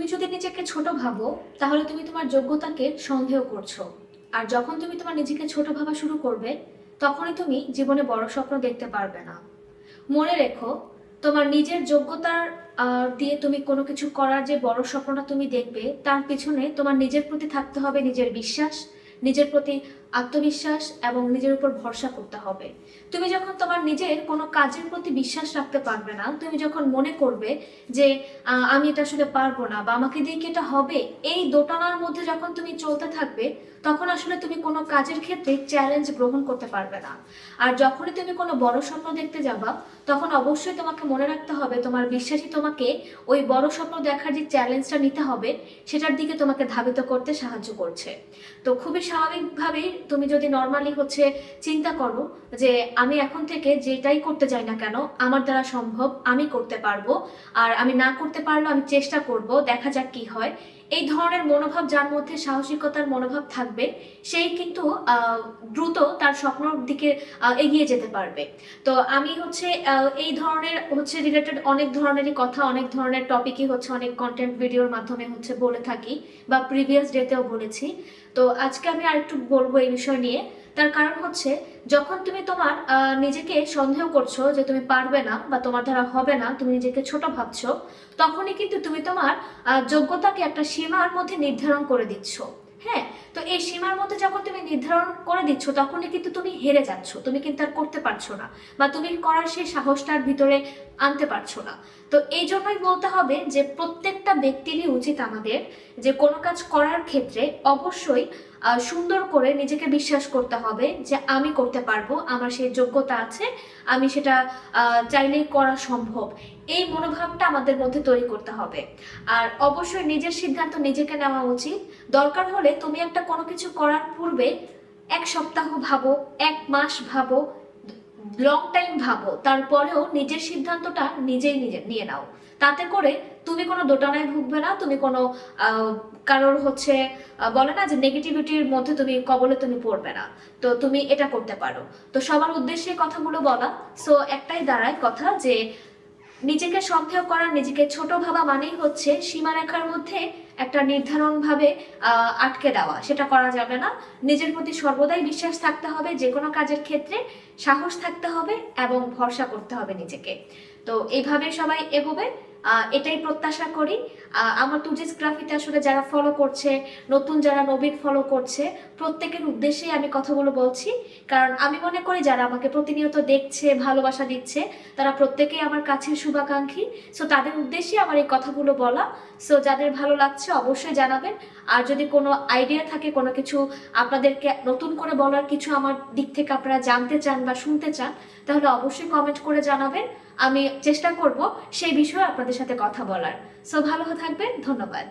তুমি যদি নিজেকে ছোট ভাবো তাহলে তুমি তোমার যোগ্যতাকে সন্দেহ করছো। আর যখন তুমি তোমার নিজেকে ছোট ভাবা শুরু করবে তখনই তুমি জীবনে বড় স্বপ্ন দেখতে পারবে না। মনে রেখো, তোমার নিজের যোগ্যতার দিয়ে তুমি কোনো কিছু করার যে বড় স্বপ্নটা তুমি দেখবে তার পিছনে তোমার নিজের প্রতি থাকতে হবে নিজের বিশ্বাস, নিজের প্রতি আত্মবিশ্বাস এবং নিজের উপর ভরসা করতে হবে। তুমি যখন তোমার নিজের কোনো কাজের প্রতি বিশ্বাস রাখতে পারবে না, তুমি যখন মনে করবে যে আমি এটা আসলে পারবো না বা আমাকে দিয়ে কি এটা হবে, এই দোটানার মধ্যে যখন তুমি চলতে থাকবে তখন আসলে তুমি কোনো কাজের ক্ষেত্রে চ্যালেঞ্জ গ্রহণ করতে পারবে না। আর যখনই তুমি কোনো বড় স্বপ্ন দেখতে যাবা তখন অবশ্যই তোমাকে মনে রাখতে হবে তোমার বিশ্বাসই তোমাকে ওই বড় স্বপ্ন দেখার যে চ্যালেঞ্জটা নিতে হবে সেটার দিকে তোমাকে ধাবিত করতে সাহায্য করছে। তো খুবই স্বাভাবিকভাবেই তুমি যদি নর্মালি চিন্তা করো যে আমি এখন থেকে যেটাই করতে যাই না কেন আমার দ্বারা সম্ভব, আমি করতে পারবো, আর আমি না করতে পারলেও আমি চেষ্টা করব, দেখা যাক কি হয়, এই ধরনের মনোভাব যার মধ্যে সাহসিকতার মনোভাব থাকবে সেই কিন্তু দ্রুত তার স্বপ্নের দিকে এগিয়ে যেতে পারবে। তো আমি এই ধরনের রিলেটেড অনেক ধরনেরই কথা, অনেক ধরনের টপিকই অনেক কন্টেন্ট ভিডিওর মাধ্যমে বলে থাকি বা প্রিভিয়াস ডেতেও বলেছি। তো আজকে আমি আরেকটু বলবো এই বিষয় নিয়ে। তার কারণ যখন তুমি তোমার নিজেকে সন্দেহ করছো যে তুমি পারবে না বা তোমার দ্বারা হবে না, তুমি নিজেকে ছোট ভাবছো, তখনই কিন্তু তুমি তোমার যোগ্যতাকে একটা সীমার মধ্যে নির্ধারণ করে দিচ্ছ। হ্যাঁ, তো এই সীমার মধ্যে যখন তুমি নির্ধারণ করে দিচ্ছ তখনই কিন্তু তুমি হেরে যাচ্ছ, তুমি কিন্তু আর করতে পারছো না বা তুমি করার সেই সাহসটার ভিতরে আনতে পারছো না। তো এই জন্যই বলতে হবে যে প্রত্যেকটা ব্যক্তিরই উচিত আমাদের যে কোনো কাজ করার ক্ষেত্রে অবশ্যই সুন্দর করে নিজেকে বিশ্বাস করতে হবে যে আমি করতে পারবো, আমার সেই যোগ্যতা আছে, আমি সেটা চাইলেই করা সম্ভব। এই মনোভাবটা আমাদের মধ্যে তৈরি করতে হবে। আর অবশ্যই নিজের সিদ্ধান্ত নিজেকে নেওয়া উচিত। দরকার হলে তুমি একটা কোনো কিছু করার পূর্বে 1 সপ্তাহ ভাবো, 1 মাস ভাবো, লং টাইম ভাবো, তারপরেও নিজের সিদ্ধান্তটা নিজেই নিয়ে নাও। তাতে করে তুমি কোনো দোটানায় ভুগবে না, তুমি কোনো কারোর বলে না যে নেগেটিভিটির মধ্যে তুমি কবলে তুমি পড়বে না। তো তুমি এটা করতে পারো। তো সবার উদ্দেশ্যে কথাগুলো বলা, সো একটাই দাঁড়ায় কথা যে নিজেকে সন্দেহ করা, নিজেকে ছোট ভাবা মানেই সীমারেখার মধ্যে একটা নির্ধারণ ভাবে আটকে দেওয়া, সেটা করা যাবে না। নিজের প্রতি সর্বদাই বিশ্বাস থাকতে হবে, যে কোনো কাজের ক্ষেত্রে সাহস থাকতে হবে এবং ভরসা করতে হবে নিজেকে। তো এইভাবে সবাই এগোবে, এটাই প্রত্যাশা করি। আমার টুজিস গ্রাফিতে যারা ফলো করছে, নতুন যারা নবীন ফলো করছে, প্রত্যেকের উদ্দেশ্যেই আমি কথাগুলো বলছি। কারণ আমি মনে করি যারা আমাকে প্রতিনিয়ত দেখছে, ভালোবাসা দিচ্ছে, তারা প্রত্যেকেই আমার কাছের শুভাকাঙ্ক্ষী। সো তাদের উদ্দেশ্যে আমার এই কথাগুলো বলা। সো যাদের ভালো লাগছে অবশ্যই জানাবেন। আর যদি কোনো আইডিয়া থাকে, কোনো কিছু আপনাদেরকে নতুন করে বলার কিছু আমার দিক থেকে আপনারা জানতে চান বা শুনতে চান, তাহলে অবশ্যই কমেন্ট করে জানাবেন। আমি চেষ্টা করব সেই বিষয়ে আপনাদের সাথে কথা বলার। সো ভালো থাকবেন, ধন্যবাদ।